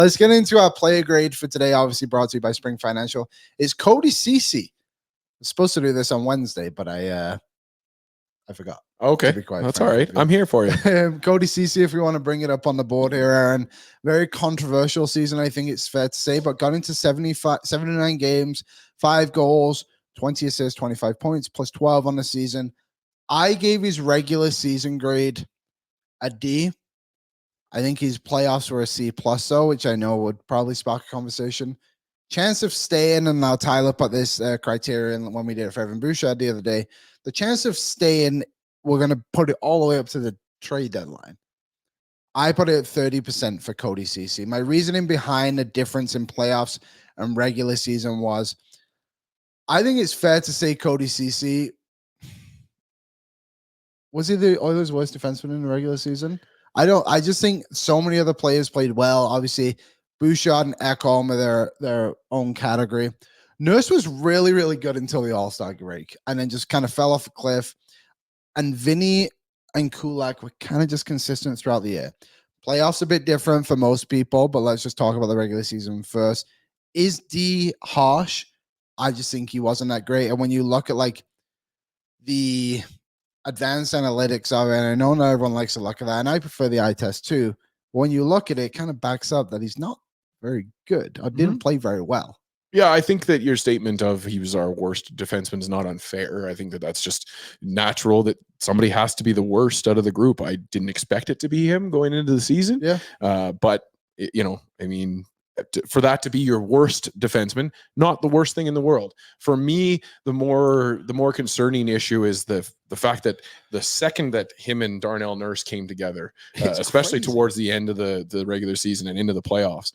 Let's get into our player grade for today, obviously brought to you by Spring Financial. Is Cody Ceci. I'm supposed to do this on Wednesday, but I forgot. Okay, that's all right. I'm here for you. Cody Ceci, if we want to bring it up on the board here, Aaron. Very controversial season, I think it's fair to say, but got into 79 games, 5 goals, 20 assists, 25 points, plus 12 on the season. I gave his regular season grade a D. I think his playoffs were a C plus, though, which I know would probably spark a conversation. Chance of staying, and now Tyler put this criterion when we did it for Evan Bouchard the other day. The chance of staying, we're going to put it all the way up to the trade deadline. I put it at 30% for Cody Ceci. My reasoning behind the difference in playoffs and regular season was, I think it's fair to say Cody Ceci, was he the Oilers' worst defenseman in the regular season? I just think so many other players played well. Obviously, Bouchard and Ekholm are their own category. Nurse was really, really good until the All-Star break, and then just kind of fell off a cliff. And Vinny and Kulak were kind of just consistent throughout the year. Playoffs a bit different for most people, but let's just talk about the regular season first. Is D harsh? I just think he wasn't that great. And when you look at like the advanced analytics of it, and I know not everyone likes to look at that, and I prefer the eye test too. But when you look at it, it kind of backs up that he's not very good or didn't play very well. Yeah, I think that your statement of he was our worst defenseman is not unfair. I think that that's just natural that somebody has to be the worst out of the group. I didn't expect it to be him going into the season. Yeah. But, you know, I mean, for that to be your worst defenseman, not the worst thing in the world. For me, the more concerning issue is the fact that the second that him and Darnell Nurse came together, especially crazy towards the end of the regular season and into the playoffs,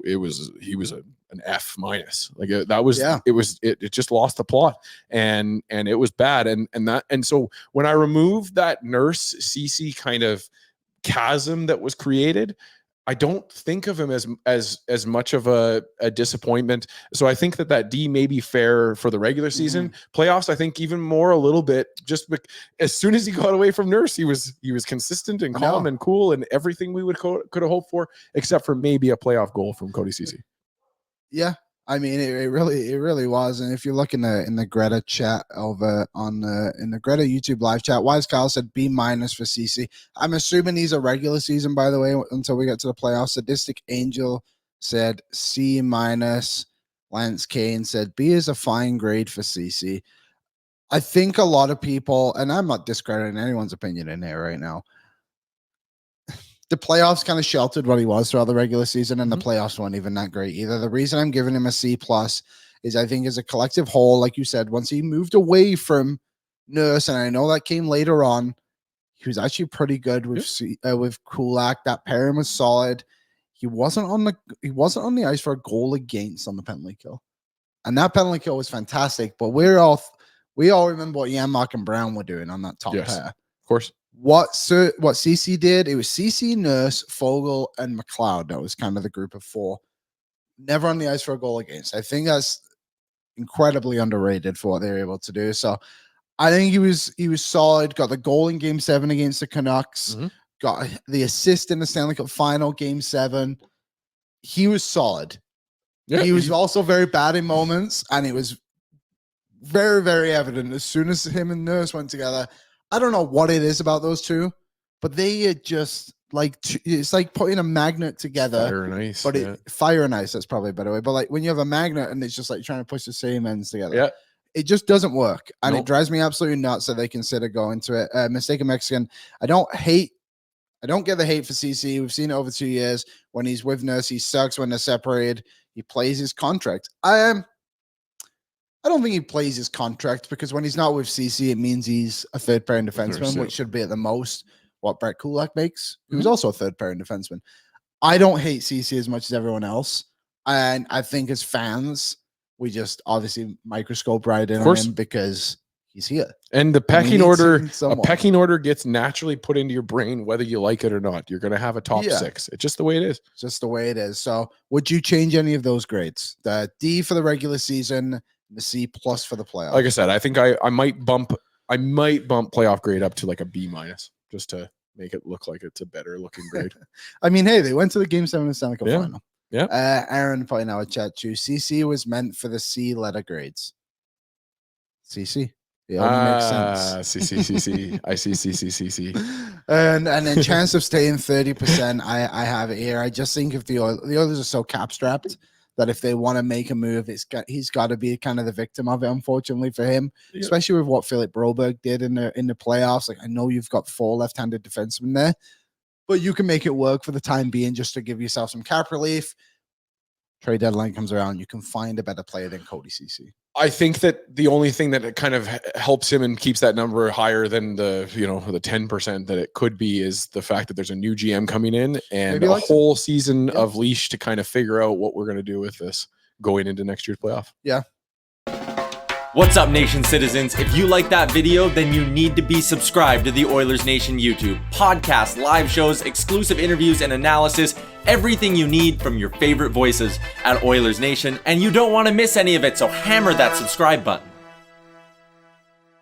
he was an F minus. Like that was, yeah. It just lost the plot, and it was bad. And so when I removed that Nurse Ceci kind of chasm that was created, I don't think of him as much of a disappointment. So I think that D may be fair for the regular season. Playoffs, I think even more a little bit. Just as soon as he got away from Nurse, he was consistent and calm and cool and everything we could have hoped for, except for maybe a playoff goal from Cody Ceci. Yeah, I mean it really was. And if you look in the Greta chat over on in the Greta YouTube live chat, Wise Kyle said B- for Ceci. I'm assuming he's a regular season, by the way, until we get to the playoffs. Sadistic Angel said C-. Lance Kane said B is a fine grade for Ceci. I think a lot of people, and I'm not discrediting anyone's opinion in here right now, the playoffs kind of sheltered what he was throughout the regular season, and the playoffs weren't even that great either. The reason I'm giving him a C+ is I think as a collective whole, like you said, once he moved away from Nurse, and I know that came later on, he was actually pretty good with Kulak. That pairing was solid. He wasn't on the ice for a goal against on the penalty kill, and that penalty kill was fantastic. But we all remember what Janmark and Brown were doing on that top pair. Of course. What Ceci did, it was Ceci, Nurse, Fogle, and McLeod. That was kind of the group of 4. Never on the ice for a goal against. I think that's incredibly underrated for what they were able to do. So I think he was solid. Got the goal in Game 7 against the Canucks. Got the assist in the Stanley Cup Final, Game 7. He was solid. Yeah. He was also very bad in moments, and it was very, very evident as soon as him and Nurse went together. I don't know what it is about those two, but they just like, it's like putting a magnet together. Fire and ice. But fire and ice, that's probably a better way. But like when you have a magnet and it's just like trying to push the same ends together, it just doesn't work. And it drives me absolutely nuts that they consider going to it. Mistaken Mexican. I don't get the hate for Ceci. We've seen it over 2 years. When he's with Nurse, he sucks. When they're separated, he plays his contract. I don't think he plays his contract, because when he's not with Ceci, it means he's a third pairing defenseman, which should be at the most what Brett Kulak makes. He was also a third pairing defenseman. I don't hate Ceci as much as everyone else. And I think as fans, we just obviously microscope right in on him because he's here. And the pecking order gets naturally put into your brain, whether you like it or not. You're going to have a top 6. It's just the way it is. Just the way it is. So would you change any of those grades? The D for the regular season, the C+ for the playoffs. Like I said, I think I might bump playoff grade up to like a B-, just to make it look like it's a better looking grade. I mean, hey, they went to the Game 7 of the Stanley Cup Yeah. final. Yeah. Aaron put in our chat too. CC was meant for the C letter grades. CC. It only makes sense. C. I see C. And then chance of staying 30%. I have it here. I just think if the others are so cap strapped that if they want to make a move, he's got to be kind of the victim of it. Unfortunately for him, especially with what Philip Broberg did in the playoffs. Like, I know you've got 4 left-handed defensemen there, but you can make it work for the time being just to give yourself some cap relief. Trade deadline comes around, you can find a better player than Cody Ceci. I think that the only thing that kind of helps him and keeps that number higher than the 10% that it could be is the fact that there's a new GM coming in and a whole season of leash to kind of figure out what we're going to do with this going into next year's playoff. Yeah. What's up, Nation citizens? If you like that video, then you need to be subscribed to the Oilers Nation YouTube. Podcasts, live shows, exclusive interviews, and analysis. Everything you need from your favorite voices at Oilers Nation. And you don't want to miss any of it, so hammer that subscribe button.